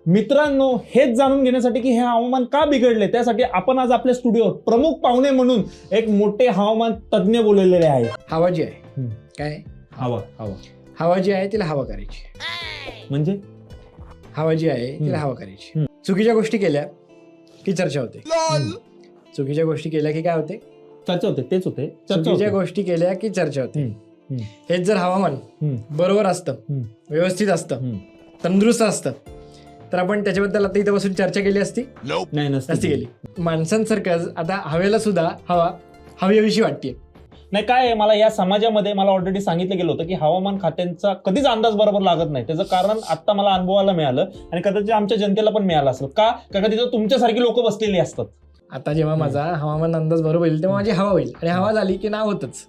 मित्रांनो, हेच जाणून घेण्यासाठी की हे हवामान का बिघडले त्यासाठी आपण आज आपल्या स्टुडिओत प्रमुख पाहुणे म्हणून एक मोठे हवामान तज्ज्ञ बोललेले आहे. हवा जी आहे काय हवा हवा जी आहे तिला हवा करायची. म्हणजे हवा जी आहे तिला हवा करायची. चुकीच्या गोष्टी केल्या की चर्चा होते. चुकीच्या गोष्टी केल्या की काय होते? चर्चा होते. तेच होते. चुकीच्या गोष्टी केल्या की चर्चा होते. हेच जर हवामान बरोबर असतं, व्यवस्थित असतं, तंदुरुस्त असतं, तर आपण त्याच्याबद्दल आता इथं बसून चर्चा केली असती? नाही, नसती केली. माणसांसारखंच आता हवेला सुद्धा हवा हवीहवीशी वाटते. नाही, काय आहे, मला या समाजामध्ये मला ऑलरेडी सांगितलं गेलं होतं की हवामान खात्यांचा कधीच अंदाज बरोबर लागत नाही. त्याचं कारण आता मला अनुभवायला मिळालं आणि कदाचित आमच्या जनतेला पण मिळालं असेल. का तिथं तुमच्यासारखी लोक बसलेली असतात. आता जेव्हा माझा हवामान अंदाज बरोबर होईल तेव्हा माझी हवा होईल आणि हवा झाली की नाव होतच.